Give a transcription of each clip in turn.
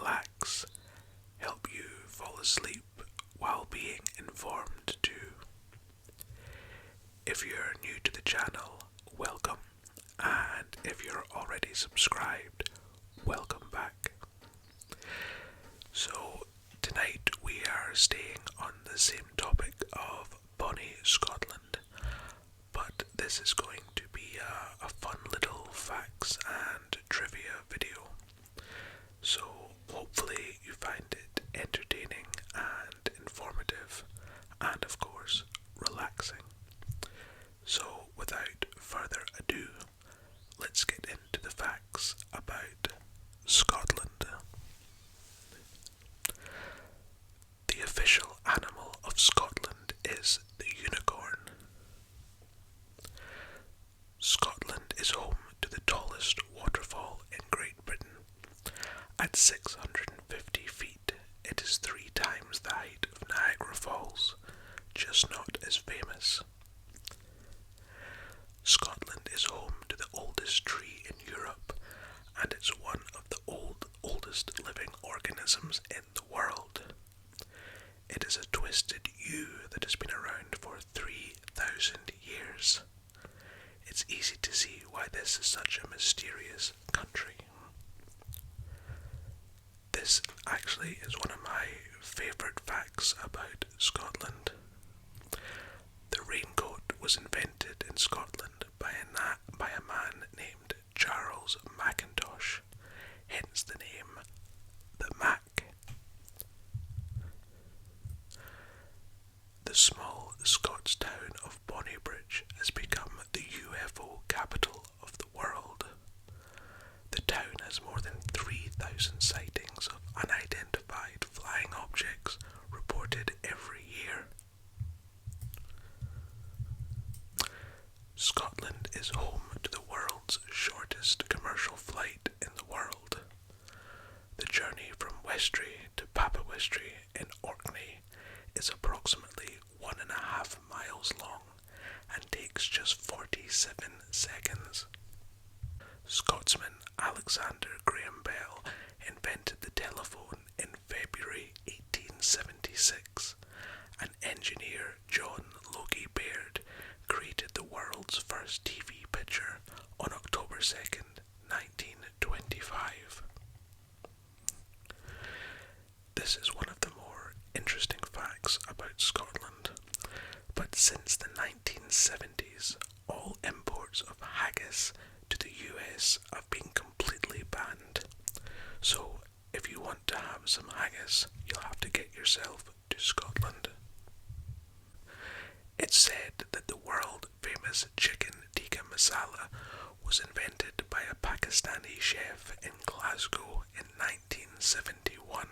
relax, help you fall asleep while being informed too. If you're new to the channel, welcome, and if you're already subscribed, welcome back. So tonight we are staying on the same topic of Bonnie, Scotland, but this is going to be a fun little facts and trivia video. So hopefully you find it entertaining and informative, and of course relaxing. So without further ado, let's get into the facts about Scotland. The official animal of Scotland is the unicorn. Scotland is home to the tallest waterfall in Great Britain. At 650 feet, it is 3 times the height of Niagara Falls, just not as famous. Scotland is home to the oldest tree in Europe, and it's one of the oldest living organisms in the world. It is a twisted yew that has been around for 3,000 years. It's easy to see why this is such a mysterious country. This actually is one of my favourite facts about Scotland. The raincoat was invented in Scotland by a man named Charles Mackintosh, hence the name the Mac. The small Scots town of Bonnybridge has become the UFO capital of the world. The town has more than 3,000 sightings of unidentified flying objects reported every year. Scotland is home to the world's shortest commercial flight in the world. The journey from Westray to Papawestray in Orkney is approximately 1.5 miles long and takes just 47 seconds. Scotsman Alexander Graham Bell invented the telephone in February 1876, and engineer John Logie Baird created the world's first TV picture on October 2nd, 1925. This is one of the more interesting facts about Scotland, but since the 1970s, all imports of haggis to the US have been completely banned. So if you want to have some haggis, you'll have to get yourself to Scotland. It's said that the world famous chicken tikka masala was invented by a Pakistani chef in Glasgow in 1971.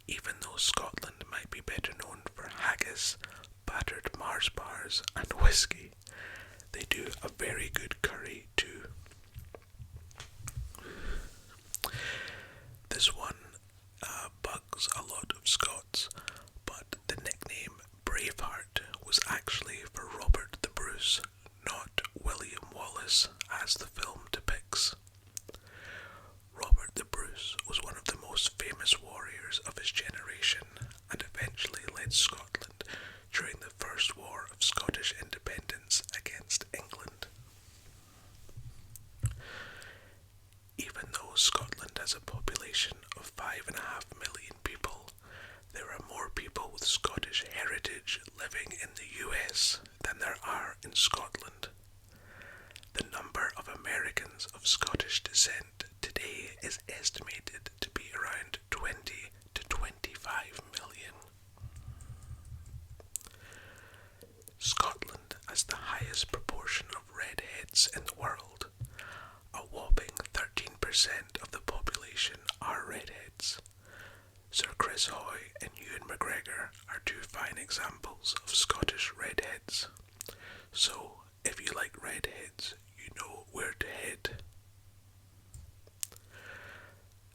Even though Scotland might be better known for haggis, battered Mars bars and whiskey, they do a very good curry too. This one bugs a lot of Scots, but the nickname Braveheart was actually for Robert the Bruce, not William Wallace as the film depicts. Robert the Bruce was one of the most famous warriors of his generation and eventually led Scotland during the First War of Scottish Independence against England. Even though Scotland has a population of 5.5 million people, there are more people with Scottish heritage living in the US than there are in Scotland. The number of Americans of Scottish descent today is estimated to be around 20 to 25 million. Scotland has the highest proportion of redheads in the world. A whopping 13% of the population are redheads. Sir Chris Hoy and Ewan McGregor are 2 fine examples of Scottish redheads. So, if you like redheads, you know where to head.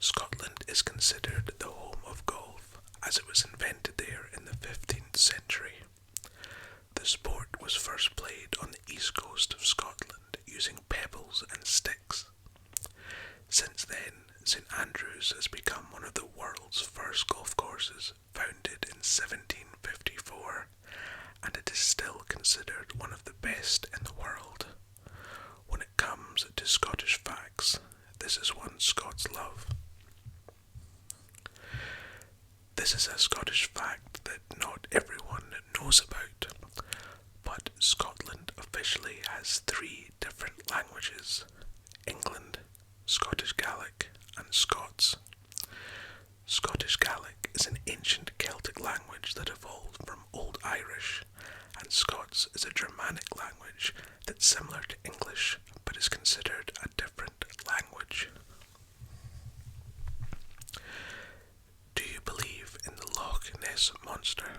Scotland is considered the home of golf, as it was invented there in the 15th century. The sport was first played on the east coast of Scotland using pebbles and sticks. Since then, St Andrews has become one of the world's first golf courses, founded in 1754, and it is still considered one of the best in the world. When it comes to Scottish facts, this is one Scots love. This is a Scottish fact that not everyone knows about, but Scotland officially has 3 different languages: England, Scottish Gaelic, and Scots. Scottish Gaelic is an ancient Celtic language that evolved from Old Irish, and Scots is a Germanic language that's similar to English but is considered a different language. Do you believe in the Loch Ness Monster?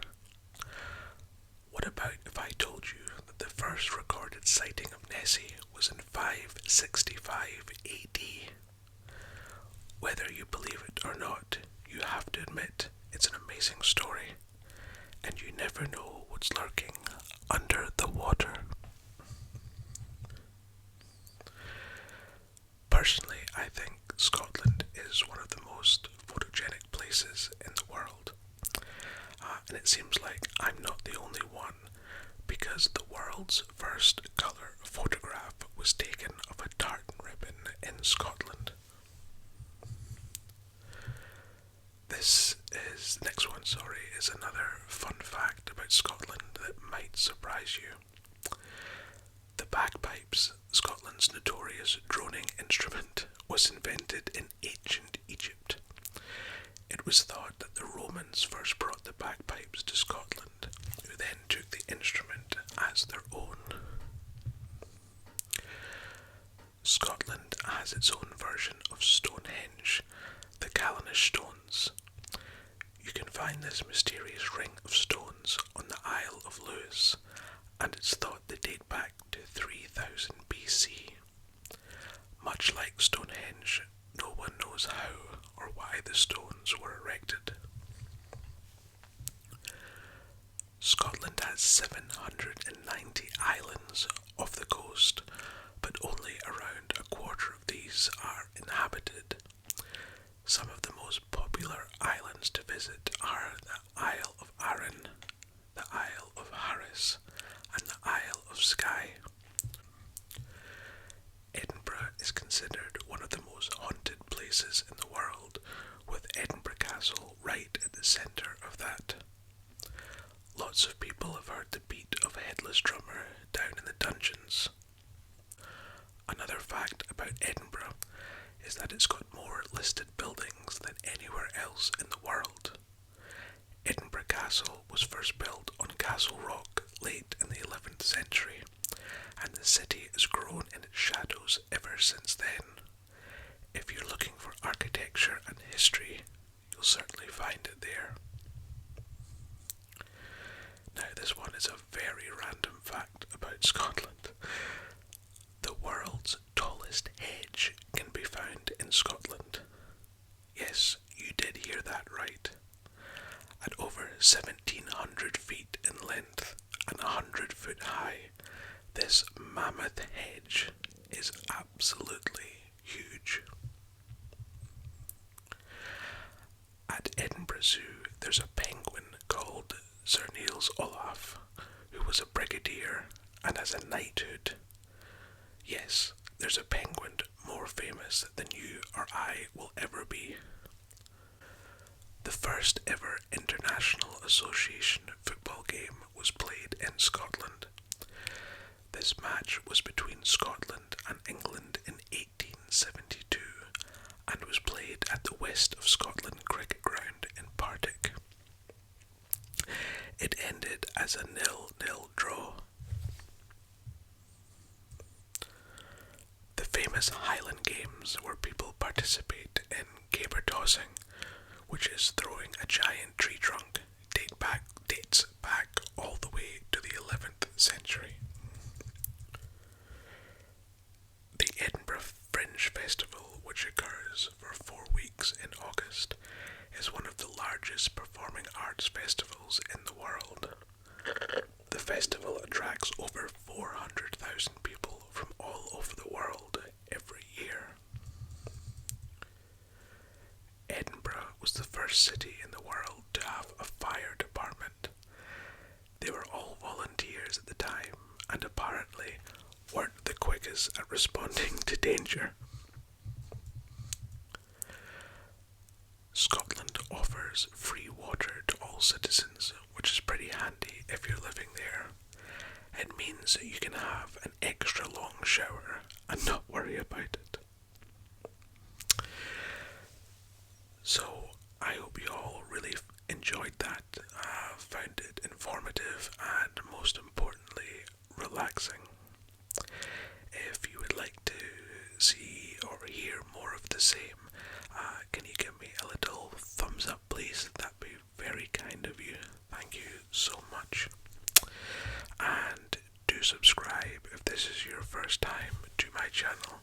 What about if I told you that the first recorded sighting of Nessie was in 565 AD? Whether you believe it or not, you have to admit it's an amazing story, and you never know what's lurking under the water. Personally, I think Scotland is one of the most photogenic places in the world. And it seems like I'm not the only one, because the world's first colour photograph was taken of a tartan ribbon in Scotland. The next one, is another fun fact about Scotland that might surprise you. The bagpipes, Scotland's notorious droning instrument, was invented in ancient Egypt. It was thought that the Romans first brought the bagpipes to Scotland, who then took the instrument as their own. Scotland has its own version of Stonehenge, the Callanish stones. You can find this mysterious ring of stones on the Isle of Lewis, and it's thought they date back to 3000 BC. Much like Stonehenge, no one knows how or why the stones were erected. Scotland has 790 islands off the coast, but only around a quarter of these are inhabited. Some of the most popular islands to visit are the Isle of Arran, the Isle of Harris, and the Isle of Skye. Edinburgh is considered one of the most haunted places in the world, with Edinburgh Castle right at the centre of that. Lots of people have heard the beat of a headless drummer down in the dungeons. Another fact about Edinburgh is that it's got more listed buildings than anywhere else in the world. Edinburgh Castle was first built on Castle Rock late in the 11th century, and the city has grown in its shadows ever since then. If you're looking for architecture and history, you'll certainly find it there. Now, this one is a very random fact about Scotland. The world's tallest hedge can be found in Scotland. Yes, you did hear that right. At over 1,700 feet in length and 100 foot high, this mammoth hedge is absolutely huge. At Edinburgh Zoo, there's a penguin called Sir Niels Olaf, who was a brigadier and has a knighthood. Yes, there's a penguin more famous than you or I will ever be. The first ever international association football game was played in Scotland. This match was between Scotland and England in 1872 and was played at the West of Scotland cricket ground in Partick. It ended as a 0-0 draw. The famous Highland Games, where people participate in caber tossing, which is throwing a giant tree trunk, dates back all the way to the 11th century. The Edinburgh Fringe Festival, which occurs for 4 weeks in August, is one of the largest performing arts festivals in the world. The festival attracts over 400,000 people from all over the world every year. first city in the world to have a fire department. They were all volunteers at the time and apparently weren't the quickest at responding to danger. Scotland offers free water to all citizens, which is pretty handy if you're living there. It means that you can have an extra long shower and not worry about it. So, I hope you all really enjoyed that, found it informative and most importantly, relaxing. If you would like to see or hear more of the same, can you give me a little thumbs up please? That'd be very kind of you. Thank you so much. And do subscribe if this is your first time to my channel.